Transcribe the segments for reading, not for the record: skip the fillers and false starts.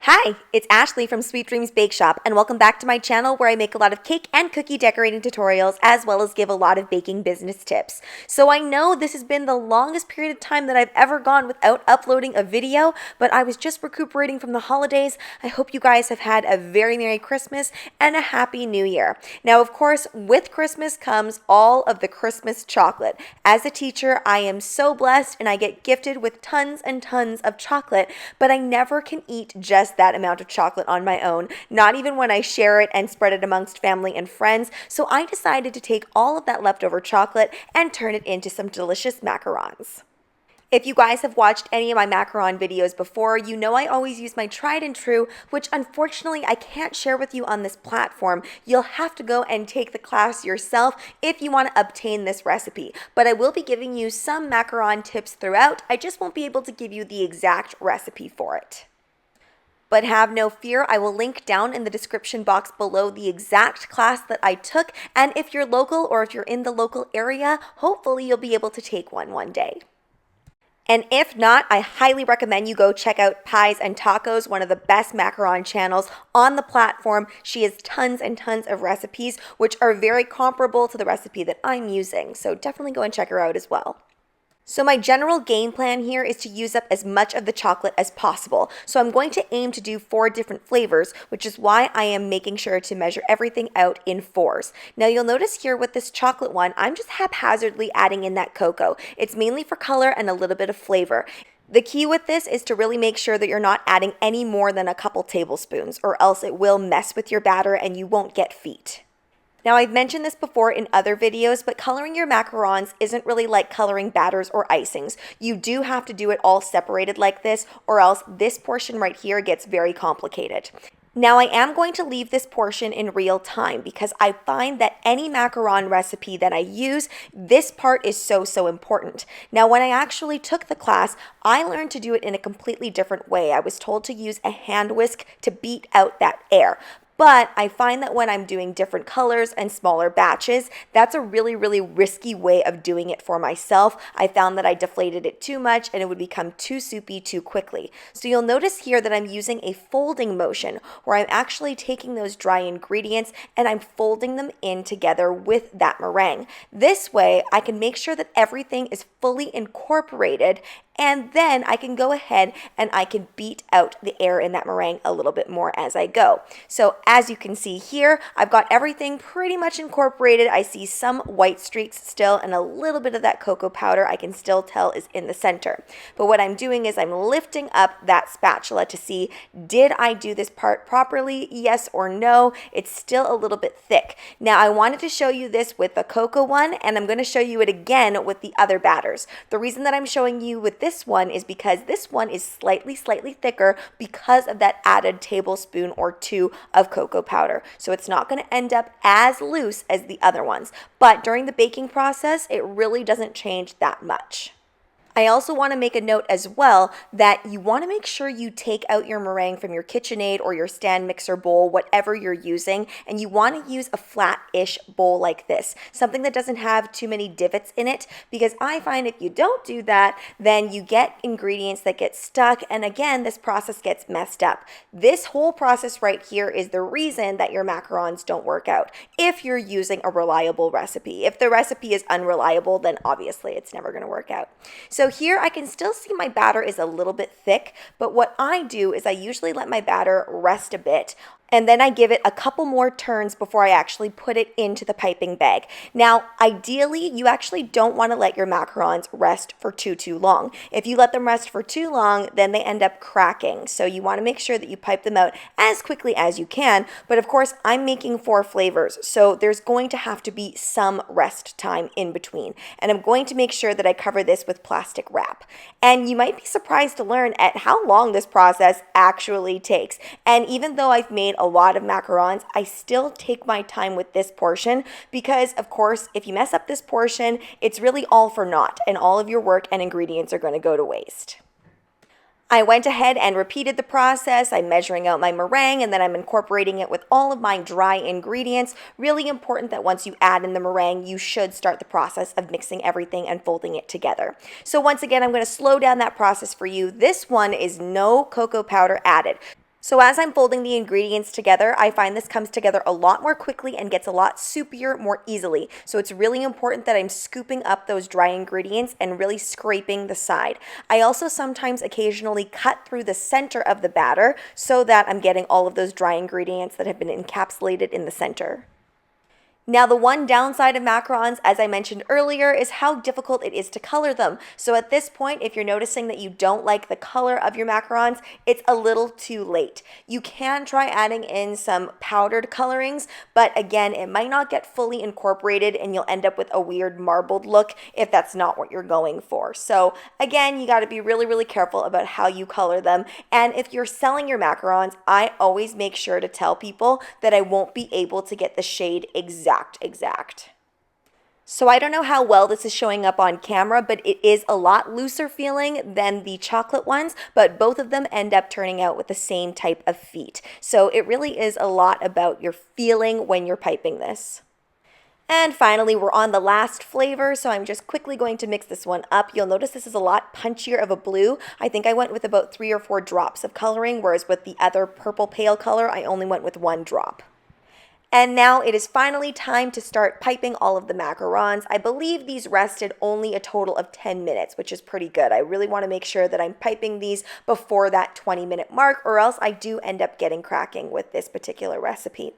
Hi, it's Ashley from Sweet Dreams Bake Shop, and welcome back to my channel where I make a lot of cake and cookie decorating tutorials as well as give a lot of baking business tips. So I know this has been the longest period of time that I've ever gone without uploading a video, but I was just recuperating from the holidays. I hope you guys have had a very Merry Christmas and a Happy New Year. Now, of course, with Christmas comes all of the Christmas chocolate. As a teacher, I am so blessed and I get gifted with tons and tons of chocolate, but I never can eat just that amount of chocolate on my own, not even when I share it and spread it amongst family and friends. So I decided to take all of that leftover chocolate and turn it into some delicious macarons. If you guys have watched any of my macaron videos before, you know I always use my tried and true, which unfortunately I can't share with you on this platform. You'll have to go and take the class yourself if you want to obtain this recipe. But I will be giving you some macaron tips throughout. I just won't be able to give you the exact recipe for it. But have no fear, I will link down in the description box below the exact class that I took, and if you're local or if you're in the local area, hopefully you'll be able to take one day. And if not, I highly recommend you go check out Pies and Tacos, one of the best macaron channels on the platform. She has tons and tons of recipes, which are very comparable to the recipe that I'm using, so definitely go and check her out as well. So my general game plan here is to use up as much of the chocolate as possible. So I'm going to aim to do 4 different flavors, which is why I am making sure to measure everything out in 4s. Now you'll notice here with this chocolate one, I'm just haphazardly adding in that cocoa. It's mainly for color and a little bit of flavor. The key with this is to really make sure that you're not adding any more than a couple tablespoons, or else it will mess with your batter and you won't get feet. Now, I've mentioned this before in other videos, but coloring your macarons isn't really like coloring batters or icings. You do have to do it all separated like this, or else this portion right here gets very complicated. Now, I am going to leave this portion in real time because I find that any macaron recipe that I use, this part is so important. Now, when I actually took the class, I learned to do it in a completely different way. I was told to use a hand whisk to beat out that air. But I find that when I'm doing different colors and smaller batches, that's a really risky way of doing it for myself. I found that I deflated it too much and it would become too soupy too quickly. So you'll notice here that I'm using a folding motion where I'm actually taking those dry ingredients and I'm folding them in together with that meringue. This way, I can make sure that everything is fully incorporated, and then I can go ahead and I can beat out the air in that meringue a little bit more as I go. So as you can see here, I've got everything pretty much incorporated. I see some white streaks still and a little bit of that cocoa powder I can still tell is in the center. But what I'm doing is I'm lifting up that spatula to see, did I do this part properly? Yes or no? It's still a little bit thick. Now I wanted to show you this with the cocoa one, and I'm going to show you it again with the other batters. The reason that I'm showing you with this one is because this one is slightly thicker because of that added tablespoon or 2 of cocoa powder. So it's not going to end up as loose as the other ones. But during the baking process, it really doesn't change that much. I also want to make a note as well that you want to make sure you take out your meringue from your KitchenAid or your stand mixer bowl, whatever you're using, and you want to use a flat-ish bowl like this, something that doesn't have too many divots in it, because I find if you don't do that, then you get ingredients that get stuck, and again, this process gets messed up. This whole process right here is the reason that your macarons don't work out if you're using a reliable recipe. If the recipe is unreliable, then obviously it's never going to work out. So here I can still see my batter is a little bit thick, but what I do is I usually let my batter rest a bit, and then I give it a couple more turns before I actually put it into the piping bag. Now, ideally, you actually don't want to let your macarons rest for too long. If you let them rest for too long, then they end up cracking. So you want to make sure that you pipe them out as quickly as you can. But of course, I'm making 4 flavors, so there's going to have to be some rest time in between. And I'm going to make sure that I cover this with plastic wrap. And you might be surprised to learn at how long this process actually takes. And even though I've made a lot of macarons, I still take my time with this portion because, of course, if you mess up this portion, it's really all for naught and all of your work and ingredients are going to go to waste. I went ahead and repeated the process. I'm measuring out my meringue and then I'm incorporating it with all of my dry ingredients. Really important that once you add in the meringue, you should start the process of mixing everything and folding it together. So once again, I'm going to slow down that process for you. This one is no cocoa powder added. So as I'm folding the ingredients together, I find this comes together a lot more quickly and gets a lot soupier more easily. So it's really important that I'm scooping up those dry ingredients and really scraping the side. I also sometimes occasionally cut through the center of the batter so that I'm getting all of those dry ingredients that have been encapsulated in the center. Now, the one downside of macarons, as I mentioned earlier, is how difficult it is to color them. So at this point, if you're noticing that you don't like the color of your macarons, it's a little too late. You can try adding in some powdered colorings, but again, it might not get fully incorporated and you'll end up with a weird marbled look if that's not what you're going for. So again, you got to be really, really careful about how you color them. And if you're selling your macarons, I always make sure to tell people that I won't be able to get the shade exact. So I don't know how well this is showing up on camera, but it is a lot looser feeling than the chocolate ones, but both of them end up turning out with the same type of feet. So it really is a lot about your feeling when you're piping this. And finally, we're on the last flavor, so I'm just quickly going to mix this one up. You'll notice this is a lot punchier of a blue. I think I went with about 3 or 4 drops of coloring, whereas with the other purple pale color, I only went with 1 drop. And now it is finally time to start piping all of the macarons. I believe these rested only a total of 10 minutes, which is pretty good. I really want to make sure that I'm piping these before that 20-minute mark, or else I do end up getting cracking with this particular recipe.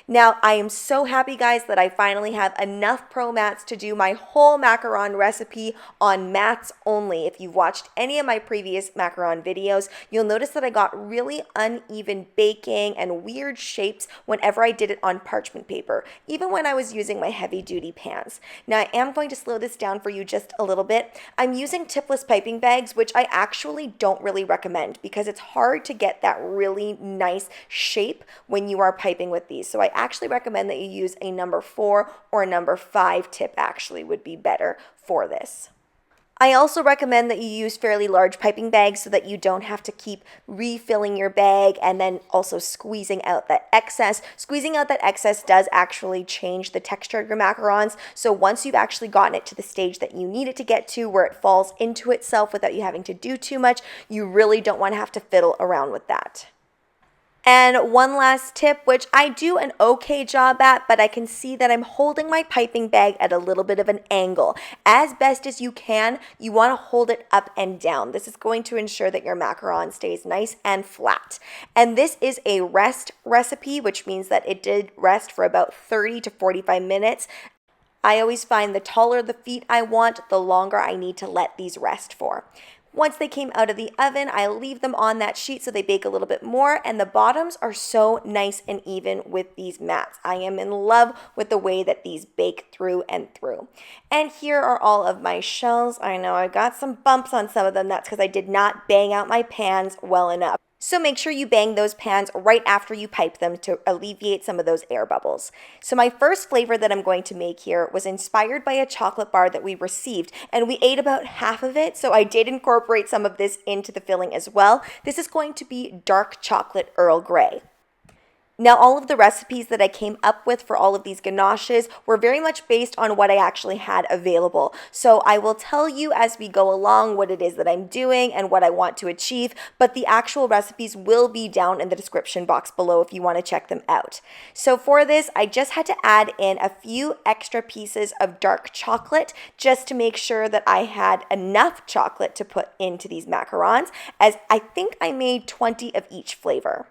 Now, I am so happy, guys, that I finally have enough pro mats to do my whole macaron recipe on mats only. If you've watched any of my previous macaron videos, you'll notice that I got really uneven baking and weird shapes whenever I did it on parchment paper, even when I was using my heavy duty pans. Now I am going to slow this down for you just a little bit. I'm using tipless piping bags, which I actually don't really recommend because it's hard to get that really nice shape when you are piping with these. So I actually recommend that you use a number 4 or a number 5 tip actually would be better for this. I also recommend that you use fairly large piping bags so that you don't have to keep refilling your bag and then also squeezing out that excess. Squeezing out that excess does actually change the texture of your macarons. So once you've actually gotten it to the stage that you need it to get to where it falls into itself without you having to do too much, you really don't want to have to fiddle around with that. And one last tip, which I do an okay job at, but I can see that I'm holding my piping bag at a little bit of an angle. As best as you can, you want to hold it up and down. This is going to ensure that your macaron stays nice and flat. And this is a rest recipe, which means that it did rest for about 30 to 45 minutes. I always find the taller the feet I want, the longer I need to let these rest for. Once they came out of the oven, I leave them on that sheet so they bake a little bit more, and the bottoms are so nice and even with these mats. I am in love with the way that these bake through and through. And here are all of my shells. I know I got some bumps on some of them. That's because I did not bang out my pans well enough. So make sure you bang those pans right after you pipe them to alleviate some of those air bubbles. So my first flavor that I'm going to make here was inspired by a chocolate bar that we received, and we ate about half of it, so I did incorporate some of this into the filling as well. This is going to be dark chocolate Earl Grey. Now, all of the recipes that I came up with for all of these ganaches were very much based on what I actually had available. So I will tell you as we go along what it is that I'm doing and what I want to achieve, but the actual recipes will be down in the description box below if you want to check them out. So for this, I just had to add in a few extra pieces of dark chocolate just to make sure that I had enough chocolate to put into these macarons, as I think I made 20 of each flavor.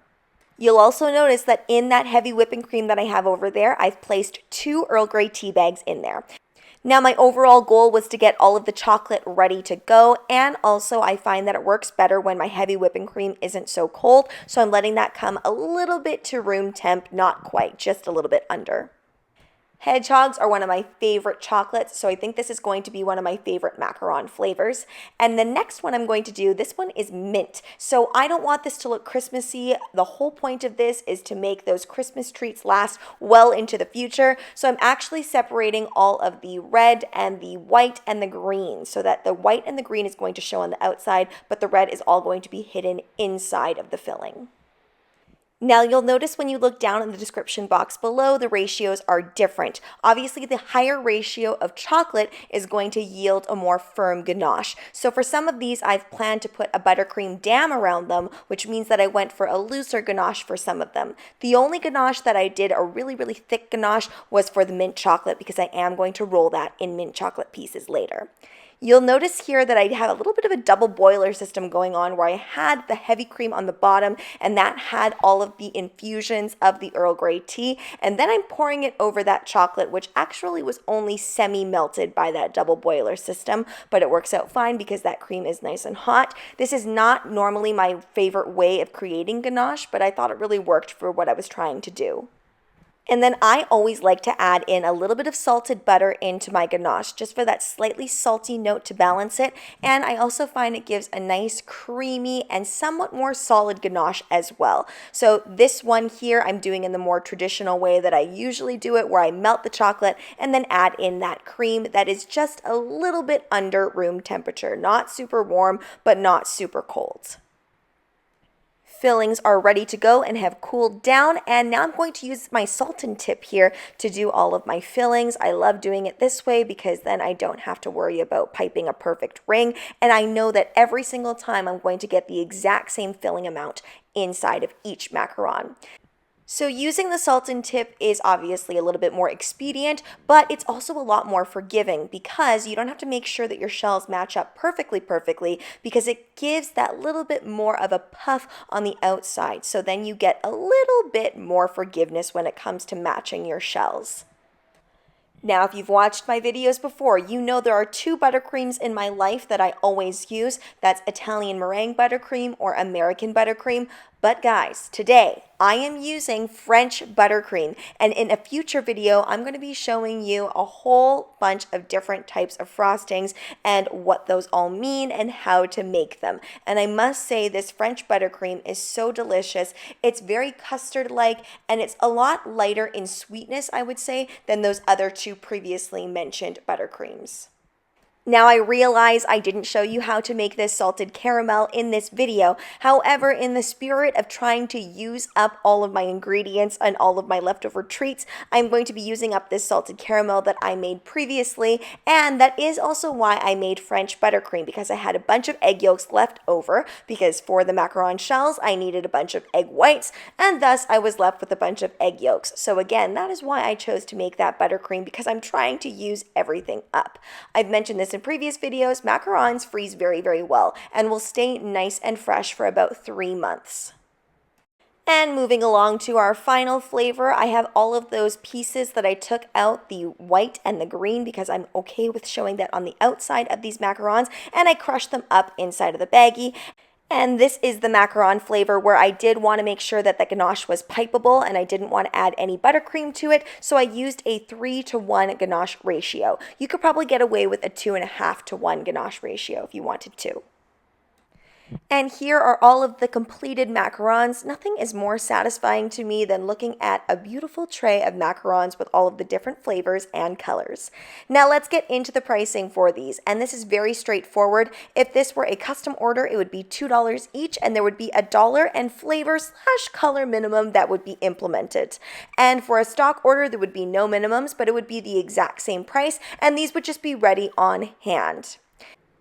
You'll also notice that in that heavy whipping cream that I have over there, I've placed 2 Earl Grey tea bags in there. Now, my overall goal was to get all of the chocolate ready to go, and also I find that it works better when my heavy whipping cream isn't so cold, so I'm letting that come a little bit to room temp, not quite, just a little bit under. Hedgehogs are one of my favorite chocolates, so I think this is going to be one of my favorite macaron flavors. And the next one I'm going to do, this one is mint. So I don't want this to look Christmassy. The whole point of this is to make those Christmas treats last well into the future. So I'm actually separating all of the red and the white and the green so that the white and the green is going to show on the outside, but the red is all going to be hidden inside of the filling. Now, you'll notice when you look down in the description box below, the ratios are different. Obviously, the higher ratio of chocolate is going to yield a more firm ganache. So for some of these, I've planned to put a buttercream dam around them, which means that I went for a looser ganache for some of them. The only ganache that I did, a really, really thick ganache, was for the mint chocolate because I am going to roll that in mint chocolate pieces later. You'll notice here that I have a little bit of a double boiler system going on where I had the heavy cream on the bottom and that had all of the infusions of the Earl Grey tea, and then I'm pouring it over that chocolate, which actually was only semi-melted by that double boiler system, but it works out fine because that cream is nice and hot. This is not normally my favorite way of creating ganache, but I thought it really worked for what I was trying to do. And then I always like to add in a little bit of salted butter into my ganache, just for that slightly salty note to balance it. And I also find it gives a nice creamy and somewhat more solid ganache as well. So this one here I'm doing in the more traditional way that I usually do it, where I melt the chocolate and then add in that cream that is just a little bit under room temperature. Not super warm, but not super cold. Fillings are ready to go and have cooled down, and now I'm going to use my Sultan tip here to do all of my fillings. I love doing it this way because then I don't have to worry about piping a perfect ring, and I know that every single time I'm going to get the exact same filling amount inside of each macaron. So using the Sultan tip is obviously a little bit more expedient, but it's also a lot more forgiving because you don't have to make sure that your shells match up perfectly because it gives that little bit more of a puff on the outside. So then you get a little bit more forgiveness when it comes to matching your shells. Now, if you've watched my videos before, you know there are two buttercreams in my life that I always use. That's Italian meringue buttercream or American buttercream. But guys, today I am using French buttercream, and in a future video, I'm going to be showing you a whole bunch of different types of frostings and what those all mean and how to make them. And I must say this French buttercream is so delicious. It's very custard-like, and it's a lot lighter in sweetness, I would say, than those other two previously mentioned buttercreams. Now I realize I didn't show you how to make this salted caramel in this video. However, in the spirit of trying to use up all of my ingredients and all of my leftover treats, I'm going to be using up this salted caramel that I made previously, and that is also why I made French buttercream, because I had a bunch of egg yolks left over, because for the macaron shells I needed a bunch of egg whites, and thus I was left with a bunch of egg yolks. So again, that is why I chose to make that buttercream, because I'm trying to use everything up. I've mentioned this in previous videos, macarons freeze very, very well and will stay nice and fresh for about 3 months. And moving along to our final flavor, I have all of those pieces that I took out, the white and the green, because I'm okay with showing that on the outside of these macarons, and I crushed them up inside of the baggie. And this is the macaron flavor, where I did want to make sure that the ganache was pipeable and I didn't want to add any buttercream to it, so I used a 3-to-1 ganache ratio. You could probably get away with a 2.5-to-1 ganache ratio if you wanted to. And here are all of the completed macarons. Nothing is more satisfying to me than looking at a beautiful tray of macarons with all of the different flavors and colors. Now let's get into the pricing for these, and this is very straightforward. If this were a custom order, it would be $2 each, and there would be $1 and flavor/color minimum that would be implemented. And for a stock order, there would be no minimums, but it would be the exact same price, and these would just be ready on hand.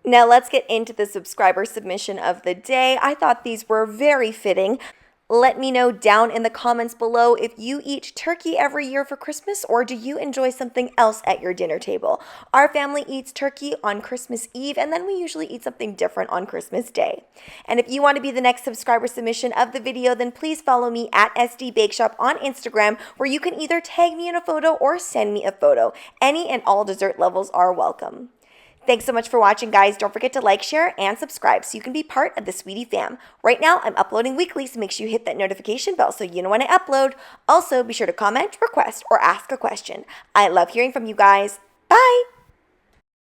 Now let's get into the subscriber submission of the day. I thought these were very fitting. Let me know down in the comments below if you eat turkey every year for Christmas, or do you enjoy something else at your dinner table? Our family eats turkey on Christmas Eve, and then we usually eat something different on Christmas Day. And if you want to be the next subscriber submission of the video, then please follow me at SD Bake Shop on Instagram, where you can either tag me in a photo or send me a photo. Any and all dessert levels are welcome. Thanks so much for watching, guys. Don't forget to like, share, and subscribe so you can be part of the Sweetie fam. Right now, I'm uploading weekly, so make sure you hit that notification bell so you know when I upload. Also, be sure to comment, request, or ask a question. I love hearing from you guys. Bye!